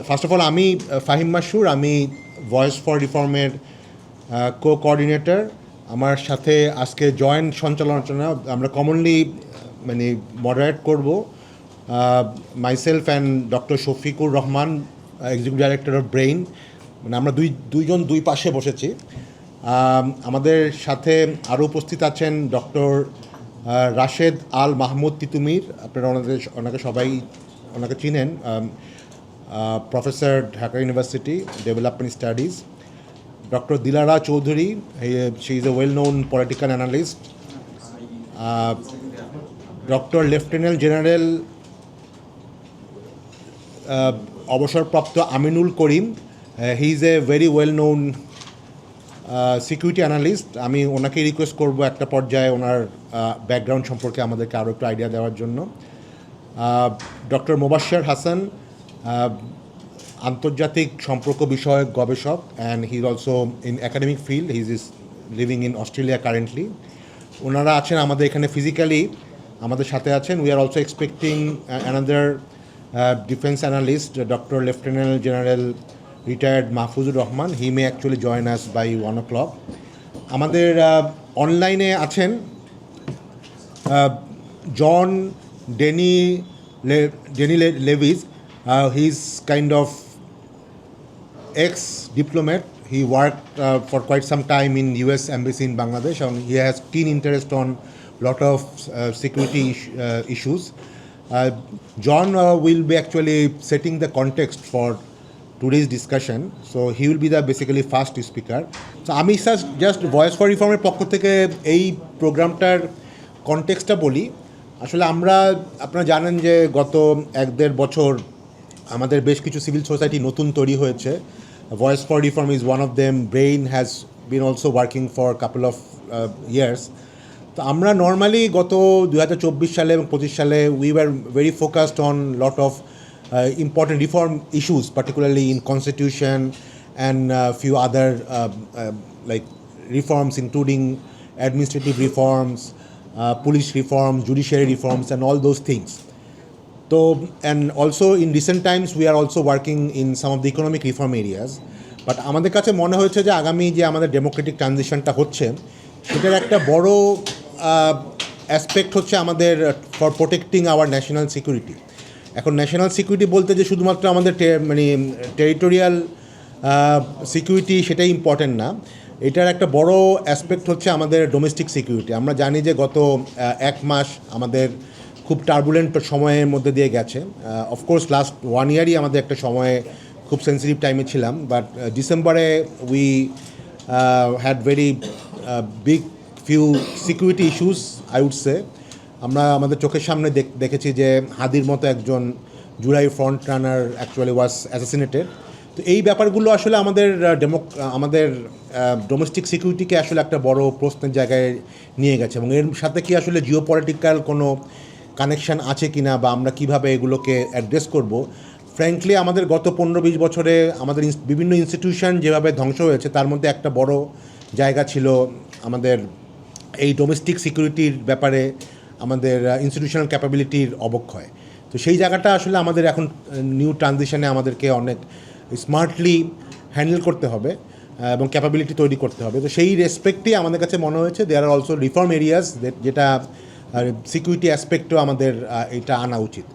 First of all আমি ফাহিম মাসুর, আমি voice for রিফর্মের coordinator. আমার সাথে আজকে জয়েন্ট সঞ্চালনা আমরা কমনলি মানে মডারেট করব, myself and doctor Shafiqur Rahman, executive director of brain. মানে আমরা দুইজন দুই পাশে বসেছি। আমাদের সাথে আরও উপস্থিত আছেন ডক্টর রাশেদ আল মাহমুদ তিতুমির, আপনারা ওনাকে সবাই ওনাকে চিনেন, professor, Dhaka university, development studies. Doctor Dilara Chowdhury, she is a well known political analyst. Doctor lieutenant general অবসরপ্রাপ্ত Aminul Karim, he is a very well known security analyst. আমি ওনাকে রিকোয়েস্ট করব একটা পর্যায়ে ওনার ব্যাকগ্রাউন্ড সম্পর্কে আমাদেরকে আরও একটু আইডিয়া দেওয়ার জন্য। ডক্টর মোবাশ্বের হাসান, আন্তর্জাতিক সম্পর্ক বিষয়ক গবেষক, and he is also in academic field, he is living in Australia currently. ওনারা আছেন আমাদের এখানে ফিজিক্যালি আমাদের সাথে আছেন। We are also expecting another defence analyst, doctor lieutenant general retired Mahfuzur Rahman. He may actually join us by 1 o'clock। আমাদের অনলাইনে আছেন John Denny Lewis. He is kind of ex-diplomat. He worked for quite some time in US Embassy in Bangladesh, and he has keen interest on lot of security issues. John will be actually setting the context for today's discussion, so he will be the basically first speaker. So আমি just voice for রিফর্মের পক্ষ থেকে এই প্রোগ্রামটার কনটেক্সটটা বলি। আসলে আপনারা জানেন যে গত 1-1.5 বছর আমাদের বেশ কিছু সিভিল সোসাইটি নতুন তৈরি হয়েছে। Voice for reform is one of them. Brain has been also working for couple of years. তো আমরা নর্মালি গত 2024 সালে এবং 25 সালে we were very focused on lot of important reform issues, particularly in constitution and few other like reforms, including administrative reforms, police reforms, judiciary reforms, and all those things. So, and also in recent times we are also working in some of the economic reform areas. But আমাদের কাছে মনে হয়েছে যে আগামী যে আমাদের Democratic ট্রানজিশনটা হচ্ছে সেটার একটা বড় অ্যাসপেক্ট হচ্ছে আমাদের for protecting our national security. এখন ন্যাশনাল সিকিউরিটি বলতে যে শুধুমাত্র আমাদের মানে টেরিটোরিয়াল সিকিউরিটি সেটাই ইম্পর্টেন্ট না, এটার একটা বড় অ্যাসপেক্ট হচ্ছে আমাদের ডোমেস্টিক সিকিউরিটি। আমরা জানি যে গত 1 মাস আমাদের খুব টার্বুলেন্ট সময়ের মধ্যে দিয়ে গেছে। অফকোর্স লাস্ট 1 ইয়ারই আমাদের একটা সময়ে খুব সেন্সিটিভ টাইমে ছিলাম, বাট ডিসেম্বরে we had very big few security issues I would say. আমরা আমাদের চোখের সামনে দেখেছি যে হাদির মতো একজন July front runner actually was assassinated. তো এই ব্যাপারগুলো আসলে আমাদের ডোমেস্টিক সিকিউরিটিকে আসলে একটা বড় প্রশ্নের জায়গায় নিয়ে গেছে, এবং এর সাথে কি আসলে জিওপলিটিক্যাল কোনো কানেকশান আছে কি না, বা আমরা কীভাবে এগুলোকে অ্যাড্রেস করব। ফ্র্যাঙ্কলি আমাদের গত 15-20 বছরে আমাদের বিভিন্ন ইনস্টিটিউশন যেভাবে ধ্বংস হয়েছে তার মধ্যে একটা বড় জায়গা ছিল আমাদের এই ডোমেস্টিক সিকিউরিটির ব্যাপারে আমাদের ইনস্টিটিউশনাল ক্যাপাবিলিটির অবক্ষয়। তো সেই জায়গাটা আসলে আমাদের এখন নিউ ট্রানজিশনে আমাদেরকে অনেক স্মার্টলি হ্যান্ডেল করতে হবে এবং ক্যাপাবিলিটি তৈরি করতে হবে। তো সেই রেসপেক্টেই আমাদের কাছে মনে হয়েছে দেয়ার আর অলসো রিফর্ম এরিয়াস যেটা সিকিউরিটি অ্যাসপেক্টও আমাদের এটা আনা উচিত।